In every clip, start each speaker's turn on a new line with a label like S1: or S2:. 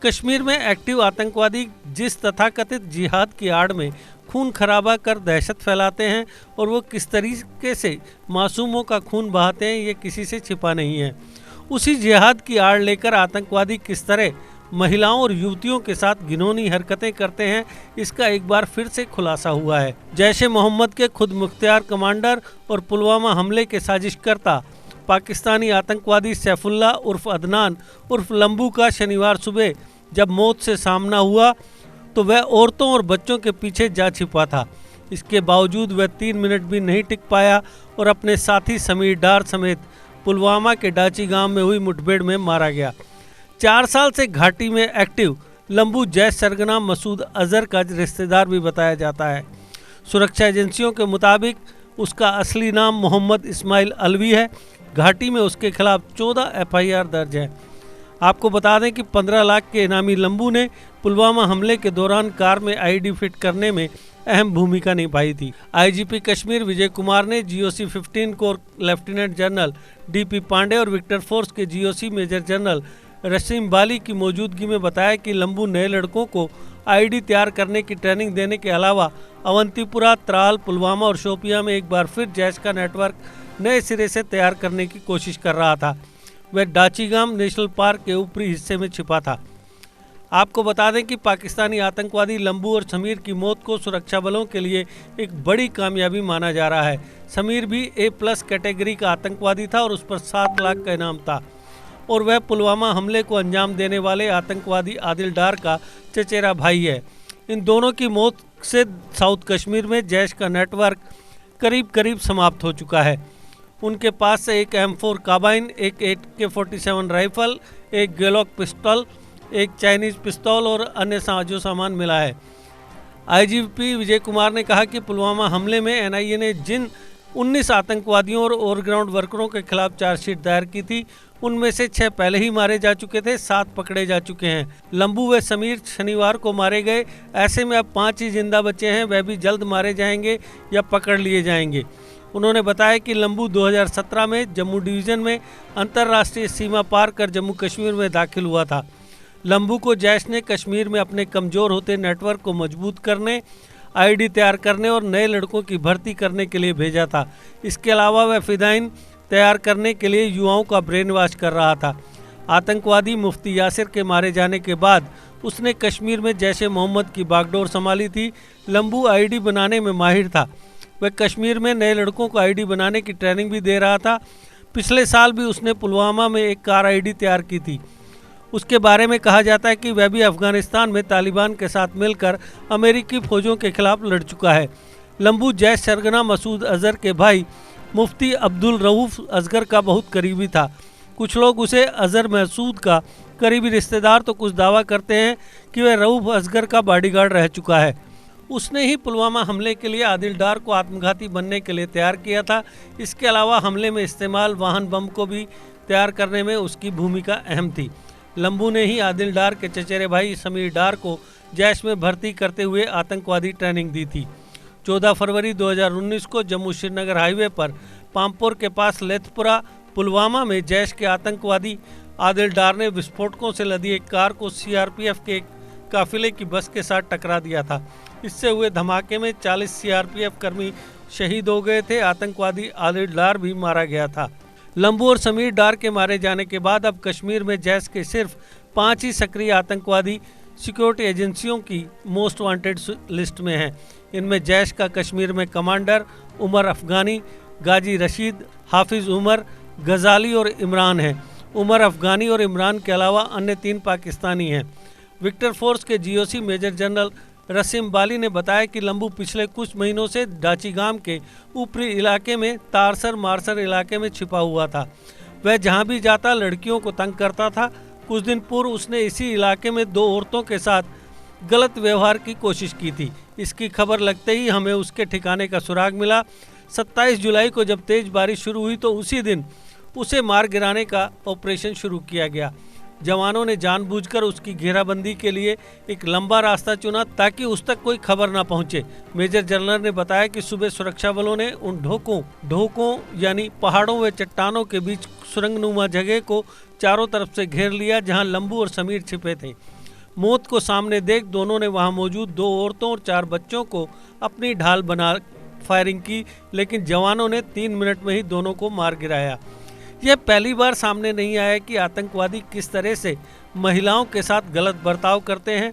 S1: कश्मीर में एक्टिव आतंकवादी जिस तथाकथित जिहाद की आड़ में खून खराबा कर दहशत फैलाते हैं और वो किस तरीके से मासूमों का खून बहाते हैं, ये किसी से छिपा नहीं है। उसी जिहाद की आड़ लेकर आतंकवादी किस तरह महिलाओं और युवतियों के साथ घिनौनी हरकतें करते हैं, इसका एक बार फिर से खुलासा हुआ है। जैश ए मोहम्मद के खुद मुख्तियार कमांडर और पुलवामा हमले के साजिशकर्ता पाकिस्तानी आतंकवादी सैफुल्लाह उर्फ अदनान उर्फ लंबू का शनिवार सुबह जब मौत से सामना हुआ तो वह औरतों और बच्चों के पीछे जा छिपा था। इसके बावजूद वह 3 मिनट भी नहीं टिक पाया और अपने साथी समीर डार समेत पुलवामा के डाची गांव में हुई मुठभेड़ में मारा गया। 4 साल से घाटी में एक्टिव लंबू जैश सरगना मसूद अजहर का रिश्तेदार भी बताया जाता है। सुरक्षा एजेंसियों के मुताबिक उसका असली नाम मोहम्मद इस्माइल अलवी है। घाटी में उसके खिलाफ 14 FIR दर्ज है। आपको बता दें कि 15 लाख के इनामी लंबू ने पुलवामा हमले के दौरान कार में IED फिट करने में अहम भूमिका निभाई थी। IGP कश्मीर विजय कुमार ने GOC 15 corps lieutenant general DP Pandey और विक्टर फोर्स के GOC major general Rasim Bali की मौजूदगी में बताया कि लंबू नए लड़कों को IED तैयार करने की ट्रेनिंग देने के अलावा अवंतीपुरा, त्राल, पुलवामा और शोपियां में एक बार फिर जैश का नेटवर्क नए सिरे से तैयार करने की कोशिश कर रहा था। वह डाचीगाम नेशनल पार्क के ऊपरी हिस्से में छिपा था। आपको बता दें कि पाकिस्तानी आतंकवादी लंबू और समीर की मौत को सुरक्षा बलों के लिए एक बड़ी कामयाबी माना जा रहा है। समीर भी A+ कैटेगरी का आतंकवादी था और उस पर 7 लाख का इनाम था और वह पुलवामा हमले को अंजाम देने वाले आतंकवादी आदिल डार का चचेरा भाई है। इन दोनों की मौत से साउथ कश्मीर में जैश का नेटवर्क करीब समाप्त हो चुका है। उनके पास से एक M4 कार्बाइन, एक AK-47 राइफल, एक ग्लोक पिस्टल, एक चाइनीज पिस्तौल और अन्य साजो सामान मिला है। IGP विजय कुमार ने कहा कि पुलवामा हमले में NIA ने जिन 19 आतंकवादियों और ओवरग्राउंड वर्करों के खिलाफ चार्जशीट दायर की थी, उनमें से 6 पहले ही मारे जा चुके थे, 7 पकड़े जा चुके हैं। लंबू व समीर शनिवार को मारे गए। ऐसे में अब 5 ही जिंदा बचे हैं, वह भी जल्द मारे जाएंगे या पकड़ लिए जाएंगे। उन्होंने बताया कि लंबू 2017 में जम्मू डिवीज़न में अंतर्राष्ट्रीय सीमा पार कर जम्मू कश्मीर में दाखिल हुआ था। लंबू को जैश ने कश्मीर में अपने कमज़ोर होते नेटवर्क को मजबूत करने, IED तैयार करने और नए लड़कों की भर्ती करने के लिए भेजा था। इसके अलावा वह फिदाइन तैयार करने के लिए युवाओं का ब्रेन वॉश कर रहा था। आतंकवादी मुफ्ती यासिर के मारे जाने के बाद उसने कश्मीर में जैश ए मोहम्मद की बागडोर संभाली थी। लंबू IED बनाने में माहिर था। वह कश्मीर में नए लड़कों को IED बनाने की ट्रेनिंग भी दे रहा था। पिछले साल भी उसने पुलवामा में एक कार IED तैयार की थी। उसके बारे में कहा जाता है कि वह भी अफगानिस्तान में तालिबान के साथ मिलकर अमेरिकी फौजों के खिलाफ लड़ चुका है। लंबू जैश सरगना मसूद अजहर के भाई मुफ्ती अब्दुल रऊफ असगर का बहुत करीबी था। कुछ लोग उसे अजहर मसूद का करीबी रिश्तेदार तो कुछ दावा करते हैं कि वह रऊफ असगर का बॉडीगार्ड रह चुका है। उसने ही पुलवामा हमले के लिए आदिल डार को आत्मघाती बनने के लिए तैयार किया था। इसके अलावा हमले में इस्तेमाल वाहन बम को भी तैयार करने में उसकी भूमिका अहम थी। लंबू ने ही आदिल डार के चचेरे भाई समीर डार को जैश में भर्ती करते हुए आतंकवादी ट्रेनिंग दी थी। 14 फरवरी 2019 को जम्मू श्रीनगर हाईवे पर पामपोर के पास लेथपुरा पुलवामा में जैश के आतंकवादी आदिल डार ने विस्फोटकों से लदी एक कार को CRPF के एक काफिले की बस के साथ टकरा दिया था। इससे हुए धमाके में 40 CRPF कर्मी शहीद हो गए थे। आतंकवादी आदिल डार भी मारा गया था। लंबू और समीर डार के मारे जाने के बाद अब कश्मीर में जैश के सिर्फ 5 ही सक्रिय आतंकवादी सिक्योरिटी एजेंसियों की मोस्ट वांटेड लिस्ट में हैं। इनमें जैश का कश्मीर में कमांडर उमर अफगानी, गाजी रशीद, हाफिज उमर, गजाली और इमरान हैं। उमर अफगानी और इमरान के अलावा अन्य 3 पाकिस्तानी हैं। विक्टर फोर्स के GOC मेजर जनरल रसीम बाली ने बताया कि लंबू पिछले कुछ महीनों से डाचीगाम के ऊपरी इलाके में तारसर मारसर इलाके में छिपा हुआ था। वह जहां भी जाता लड़कियों को तंग करता था। कुछ दिन पूर्व उसने इसी इलाके में 2 औरतों के साथ गलत व्यवहार की कोशिश की थी। इसकी खबर लगते ही हमें उसके ठिकाने का सुराग मिला। 27 जुलाई को जब तेज बारिश शुरू हुई तो उसी दिन उसे मार गिराने का ऑपरेशन शुरू किया गया। जवानों ने जानबूझकर उसकी घेराबंदी के लिए एक लंबा रास्ता चुना ताकि उस तक कोई खबर ना पहुंचे। मेजर जनरल ने बताया कि सुबह सुरक्षा बलों ने उन ढोकों यानी पहाड़ों व चट्टानों के बीच सुरंगनुमा जगह को चारों तरफ से घेर लिया जहां लंबू और समीर छिपे थे। मौत को सामने देख दोनों ने वहां मौजूद 2 औरतों और 4 बच्चों को अपनी ढाल बना फायरिंग की, लेकिन जवानों ने 3 मिनट में ही दोनों को मार गिराया। यह पहली बार सामने नहीं आया कि आतंकवादी किस तरह से महिलाओं के साथ गलत बर्ताव करते हैं।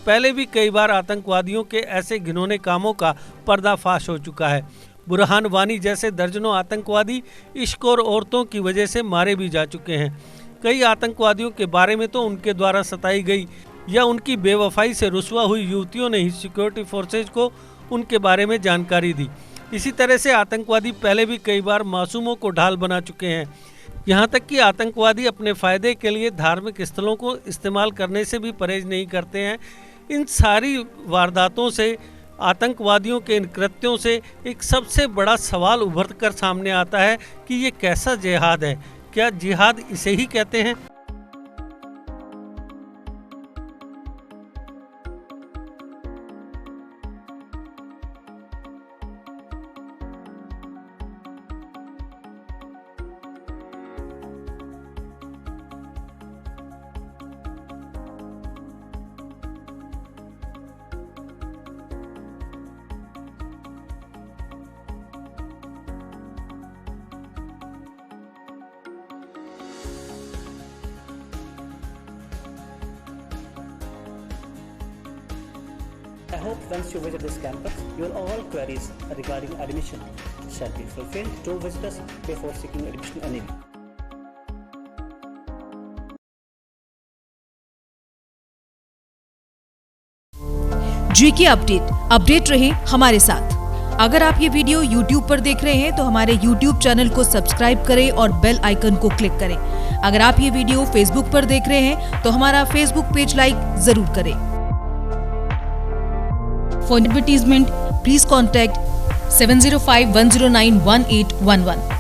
S1: पहले भी कई बार आतंकवादियों के ऐसे घिनौने कामों का पर्दाफाश हो चुका है। बुरहान वानी जैसे दर्जनों आतंकवादी इश्क और औरतों की वजह से मारे भी जा चुके हैं। कई आतंकवादियों के बारे में तो उनके द्वारा सताई गई या उनकी बेवफाई से रुस्वा हुई युवतियों ने ही सिक्योरिटी फोर्सेज को उनके बारे में जानकारी दी। इसी तरह से आतंकवादी पहले भी कई बार मासूमों को ढाल बना चुके हैं। यहाँ तक कि आतंकवादी अपने फायदे के लिए धार्मिक स्थलों को इस्तेमाल करने से भी परहेज नहीं करते हैं। इन सारी वारदातों से, आतंकवादियों के इन कृत्यों से एक सबसे बड़ा सवाल उभर कर सामने आता है कि ये कैसा जिहाद है? क्या जिहाद इसे ही कहते हैं?
S2: I hope once you visit this campus, your all queries regarding admission shall be fulfilled. Do visit us before seeking admission anyway.
S3: GK update रहे हमारे साथ। अगर आप ये वीडियो YouTube पर देख रहे हैं तो हमारे YouTube चैनल को सब्सक्राइब करें और बेल आइकन को क्लिक करें। अगर आप ये वीडियो Facebook पर देख रहे हैं तो हमारा Facebook पेज लाइक जरूर करें। For advertisement, please contact 705-109-1811.